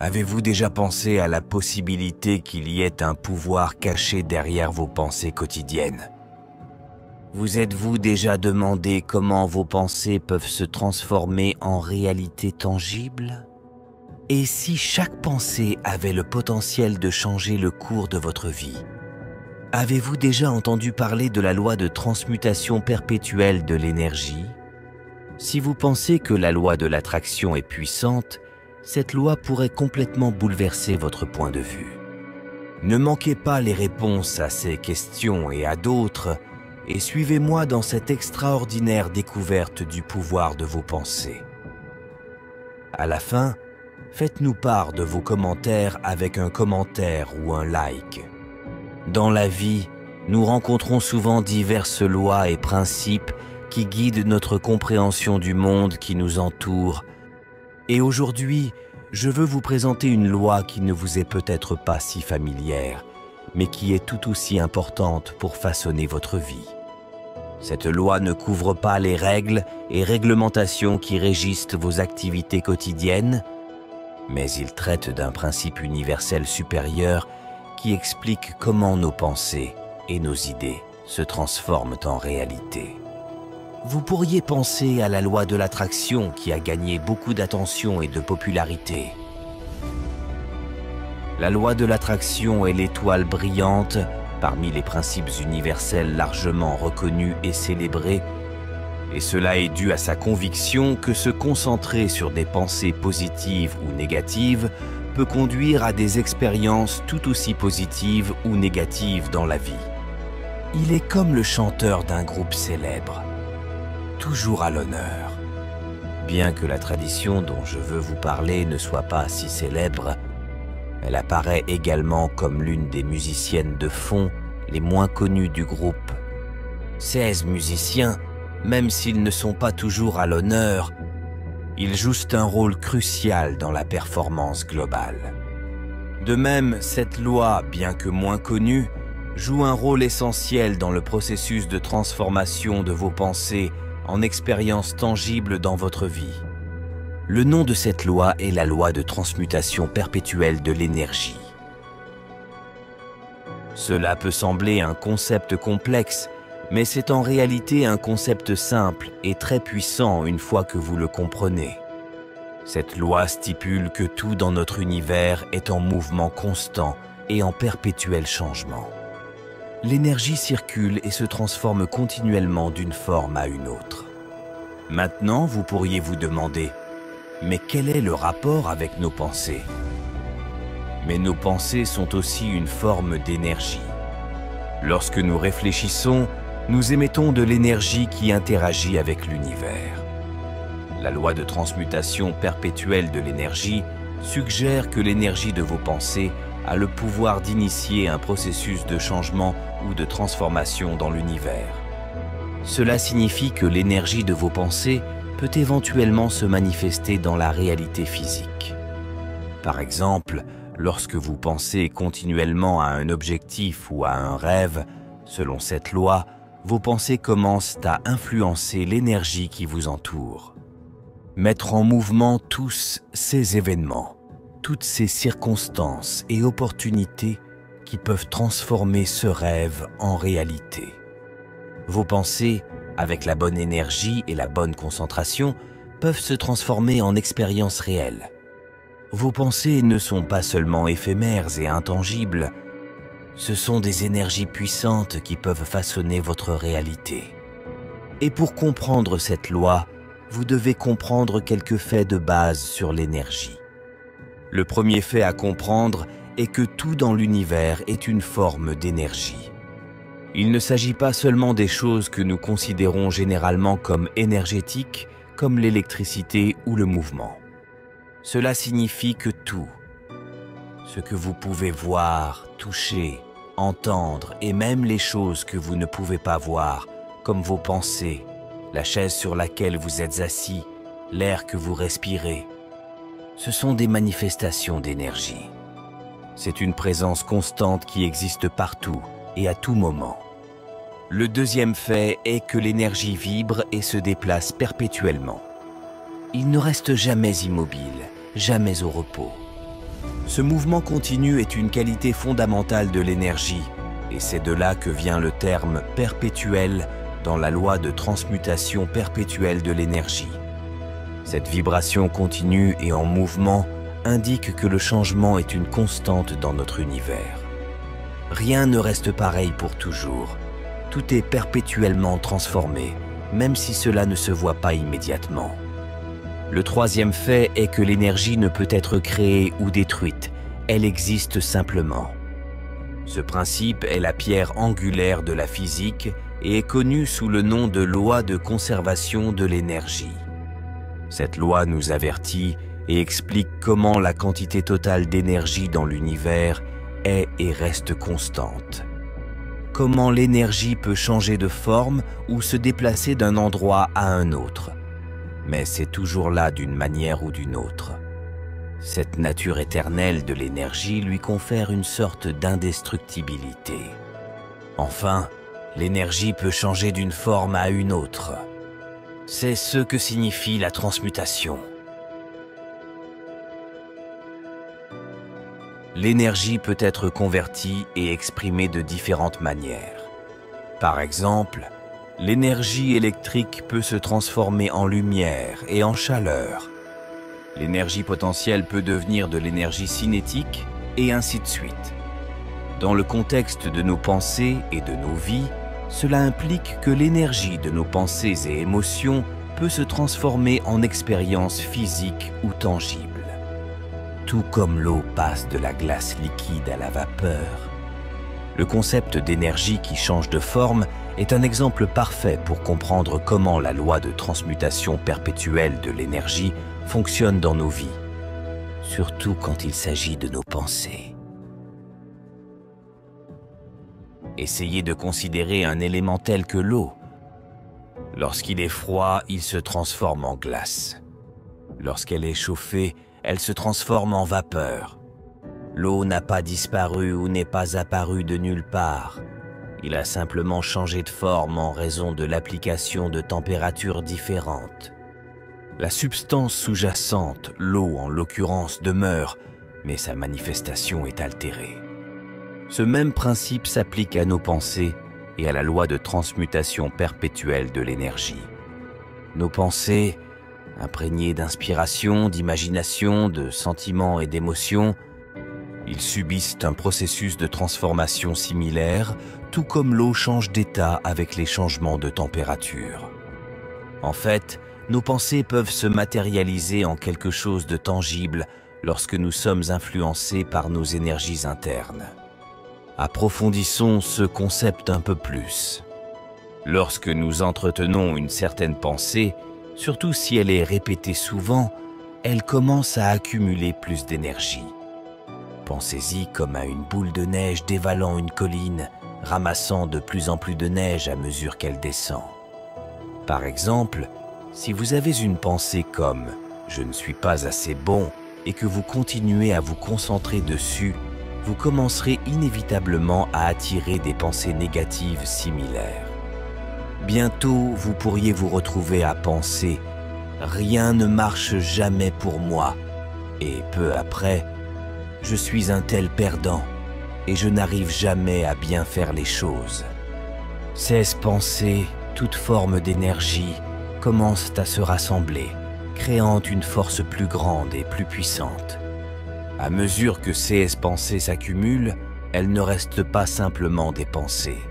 Avez-vous déjà pensé à la possibilité qu'il y ait un pouvoir caché derrière vos pensées quotidiennes? Vous êtes-vous déjà demandé comment vos pensées peuvent se transformer en réalité tangible? Et si chaque pensée avait le potentiel de changer le cours de votre vie? Avez-vous déjà entendu parler de la loi de transmutation perpétuelle de l'énergie? Si vous pensez que la loi de l'attraction est puissante, cette loi pourrait complètement bouleverser votre point de vue. Ne manquez pas les réponses à ces questions et à d'autres, et suivez-moi dans cette extraordinaire découverte du pouvoir de vos pensées. À la fin, faites-nous part de vos commentaires avec un commentaire ou un like. Dans la vie, nous rencontrons souvent diverses lois et principes qui guident notre compréhension du monde qui nous entoure. Et aujourd'hui, je veux vous présenter une loi qui ne vous est peut-être pas si familière, mais qui est tout aussi importante pour façonner votre vie. Cette loi ne couvre pas les règles et réglementations qui régissent vos activités quotidiennes, mais il traite d'un principe universel supérieur qui explique comment nos pensées et nos idées se transforment en réalité. Vous pourriez penser à la loi de l'attraction qui a gagné beaucoup d'attention et de popularité. La loi de l'attraction est l'étoile brillante parmi les principes universels largement reconnus et célébrés, et cela est dû à sa conviction que se concentrer sur des pensées positives ou négatives peut conduire à des expériences tout aussi positives ou négatives dans la vie. Il est comme le chanteur d'un groupe célèbre, toujours à l'honneur. Bien que la tradition dont je veux vous parler ne soit pas si célèbre, elle apparaît également comme l'une des musiciennes de fond les moins connues du groupe. 16 musiciens, même s'ils ne sont pas toujours à l'honneur, ils jouent un rôle crucial dans la performance globale. De même, cette loi, bien que moins connue, joue un rôle essentiel dans le processus de transformation de vos pensées en expériences tangibles dans votre vie. Le nom de cette loi est la loi de transmutation perpétuelle de l'énergie. Cela peut sembler un concept complexe, mais c'est en réalité un concept simple et très puissant une fois que vous le comprenez. Cette loi stipule que tout dans notre univers est en mouvement constant et en perpétuel changement. L'énergie circule et se transforme continuellement d'une forme à une autre. Maintenant, vous pourriez vous demander, mais quel est le rapport avec nos pensées? Mais nos pensées sont aussi une forme d'énergie. Lorsque nous réfléchissons, nous émettons de l'énergie qui interagit avec l'univers. La loi de transmutation perpétuelle de l'énergie suggère que l'énergie de vos pensées a le pouvoir d'initier un processus de changement ou de transformation dans l'univers. Cela signifie que l'énergie de vos pensées peut éventuellement se manifester dans la réalité physique. Par exemple, lorsque vous pensez continuellement à un objectif ou à un rêve, selon cette loi, vos pensées commencent à influencer l'énergie qui vous entoure. Mettre en mouvement tous ces événements, toutes ces circonstances et opportunités qui peuvent transformer ce rêve en réalité. Vos pensées, avec la bonne énergie et la bonne concentration, peuvent se transformer en expériences réelles. Vos pensées ne sont pas seulement éphémères et intangibles, ce sont des énergies puissantes qui peuvent façonner votre réalité. Et pour comprendre cette loi, vous devez comprendre quelques faits de base sur l'énergie. Le premier fait à comprendre est que tout dans l'univers est une forme d'énergie. Il ne s'agit pas seulement des choses que nous considérons généralement comme énergétiques, comme l'électricité ou le mouvement. Cela signifie que tout, ce que vous pouvez voir, toucher, entendre et même les choses que vous ne pouvez pas voir, comme vos pensées, la chaise sur laquelle vous êtes assis, l'air que vous respirez, ce sont des manifestations d'énergie. C'est une présence constante qui existe partout et à tout moment. Le deuxième fait est que l'énergie vibre et se déplace perpétuellement. Il ne reste jamais immobile, jamais au repos. Ce mouvement continu est une qualité fondamentale de l'énergie, et c'est de là que vient le terme « perpétuel » dans la loi de transmutation perpétuelle de l'énergie. Cette vibration continue et en mouvement indique que le changement est une constante dans notre univers. Rien ne reste pareil pour toujours. Tout est perpétuellement transformé, même si cela ne se voit pas immédiatement. Le troisième fait est que l'énergie ne peut être créée ou détruite, elle existe simplement. Ce principe est la pierre angulaire de la physique et est connu sous le nom de loi de conservation de l'énergie. Cette loi nous avertit et explique comment la quantité totale d'énergie dans l'univers est et reste constante. Comment l'énergie peut changer de forme ou se déplacer d'un endroit à un autre. Mais c'est toujours là d'une manière ou d'une autre. Cette nature éternelle de l'énergie lui confère une sorte d'indestructibilité. Enfin, l'énergie peut changer d'une forme à une autre. C'est ce que signifie la transmutation. L'énergie peut être convertie et exprimée de différentes manières. Par exemple, l'énergie électrique peut se transformer en lumière et en chaleur. L'énergie potentielle peut devenir de l'énergie cinétique et ainsi de suite. Dans le contexte de nos pensées et de nos vies, cela implique que l'énergie de nos pensées et émotions peut se transformer en expérience physique ou tangible. Tout comme l'eau passe de la glace liquide à la vapeur. Le concept d'énergie qui change de forme est un exemple parfait pour comprendre comment la loi de transmutation perpétuelle de l'énergie fonctionne dans nos vies, surtout quand il s'agit de nos pensées. Essayez de considérer un élément tel que l'eau. Lorsqu'il est froid, il se transforme en glace. Lorsqu'elle est chauffée, elle se transforme en vapeur. L'eau n'a pas disparu ou n'est pas apparue de nulle part. Il a simplement changé de forme en raison de l'application de températures différentes. La substance sous-jacente, l'eau en l'occurrence, demeure, mais sa manifestation est altérée. Ce même principe s'applique à nos pensées et à la loi de transmutation perpétuelle de l'énergie. Nos pensées, imprégnées d'inspiration, d'imagination, de sentiments et d'émotions, ils subissent un processus de transformation similaire, tout comme l'eau change d'état avec les changements de température. En fait, nos pensées peuvent se matérialiser en quelque chose de tangible lorsque nous sommes influencés par nos énergies internes. Approfondissons ce concept un peu plus. Lorsque nous entretenons une certaine pensée, surtout si elle est répétée souvent, elle commence à accumuler plus d'énergie. Pensez-y comme à une boule de neige dévalant une colline, ramassant de plus en plus de neige à mesure qu'elle descend. Par exemple, si vous avez une pensée comme « je ne suis pas assez bon » et que vous continuez à vous concentrer dessus, vous commencerez inévitablement à attirer des pensées négatives similaires. Bientôt, vous pourriez vous retrouver à penser « rien ne marche jamais pour moi » et peu après « je suis un tel perdant et je n'arrive jamais à bien faire les choses ». Ces pensées, toute forme d'énergie, commencent à se rassembler, créant une force plus grande et plus puissante. À mesure que ces pensées s'accumulent, elles ne restent pas simplement des pensées.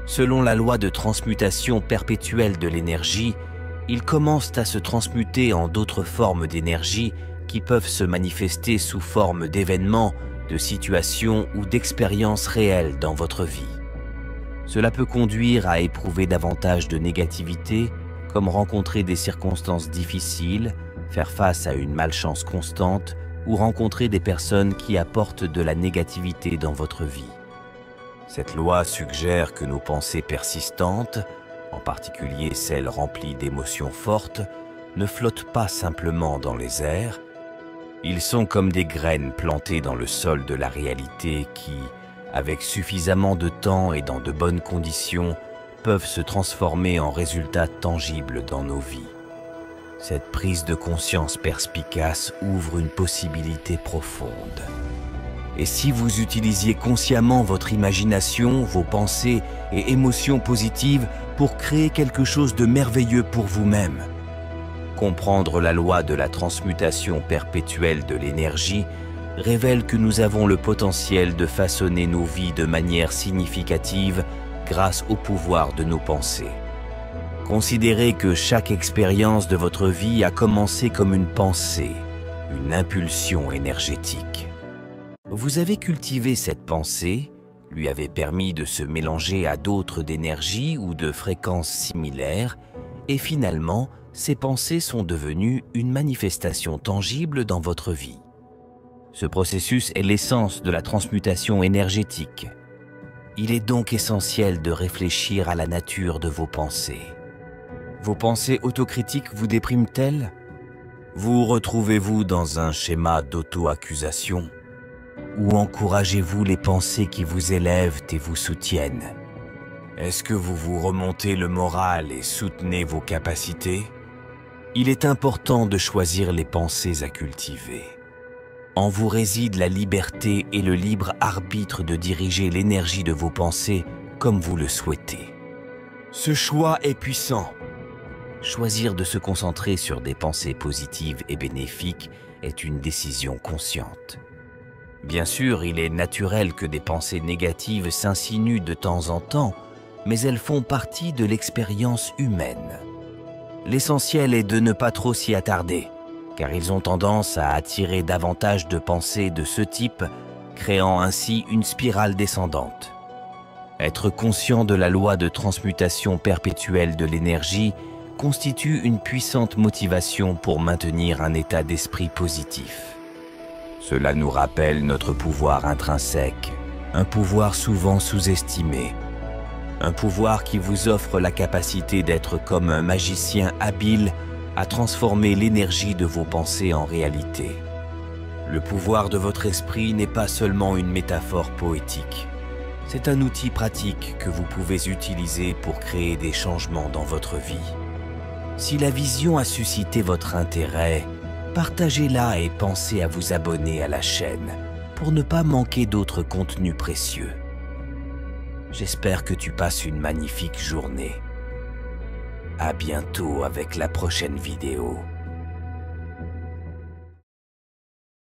Selon la loi de transmutation perpétuelle de l'énergie, ils commencent à se transmuter en d'autres formes d'énergie qui peuvent se manifester sous forme d'événements, de situations ou d'expériences réelles dans votre vie. Cela peut conduire à éprouver davantage de négativité, comme rencontrer des circonstances difficiles, faire face à une malchance constante ou rencontrer des personnes qui apportent de la négativité dans votre vie. Cette loi suggère que nos pensées persistantes, en particulier celles remplies d'émotions fortes, ne flottent pas simplement dans les airs. Ils sont comme des graines plantées dans le sol de la réalité qui, avec suffisamment de temps et dans de bonnes conditions, peuvent se transformer en résultats tangibles dans nos vies. Cette prise de conscience perspicace ouvre une possibilité profonde. Et si vous utilisiez consciemment votre imagination, vos pensées et émotions positives pour créer quelque chose de merveilleux pour vous-même? Comprendre la loi de la transmutation perpétuelle de l'énergie révèle que nous avons le potentiel de façonner nos vies de manière significative grâce au pouvoir de nos pensées. Considérez que chaque expérience de votre vie a commencé comme une pensée, une impulsion énergétique. Vous avez cultivé cette pensée, lui avez permis de se mélanger à d'autres d'énergie ou de fréquences similaires, et finalement, ces pensées sont devenues une manifestation tangible dans votre vie. Ce processus est l'essence de la transmutation énergétique. Il est donc essentiel de réfléchir à la nature de vos pensées. Vos pensées autocritiques vous dépriment-elles? Vous retrouvez-vous dans un schéma d'auto-accusation? Ou encouragez-vous les pensées qui vous élèvent et vous soutiennent? Est-ce que vous vous remontez le moral et soutenez vos capacités? Il est important de choisir les pensées à cultiver. En vous réside la liberté et le libre arbitre de diriger l'énergie de vos pensées comme vous le souhaitez. Ce choix est puissant. Choisir de se concentrer sur des pensées positives et bénéfiques est une décision consciente. Bien sûr, il est naturel que des pensées négatives s'insinuent de temps en temps, mais elles font partie de l'expérience humaine. L'essentiel est de ne pas trop s'y attarder, car ils ont tendance à attirer davantage de pensées de ce type, créant ainsi une spirale descendante. Être conscient de la loi de transmutation perpétuelle de l'énergie constitue une puissante motivation pour maintenir un état d'esprit positif. Cela nous rappelle notre pouvoir intrinsèque, un pouvoir souvent sous-estimé, un pouvoir qui vous offre la capacité d'être comme un magicien habile à transformer l'énergie de vos pensées en réalité. Le pouvoir de votre esprit n'est pas seulement une métaphore poétique. C'est un outil pratique que vous pouvez utiliser pour créer des changements dans votre vie. Si la vision a suscité votre intérêt, partagez-la et pensez à vous abonner à la chaîne pour ne pas manquer d'autres contenus précieux. J'espère que tu passes une magnifique journée. À bientôt avec la prochaine vidéo.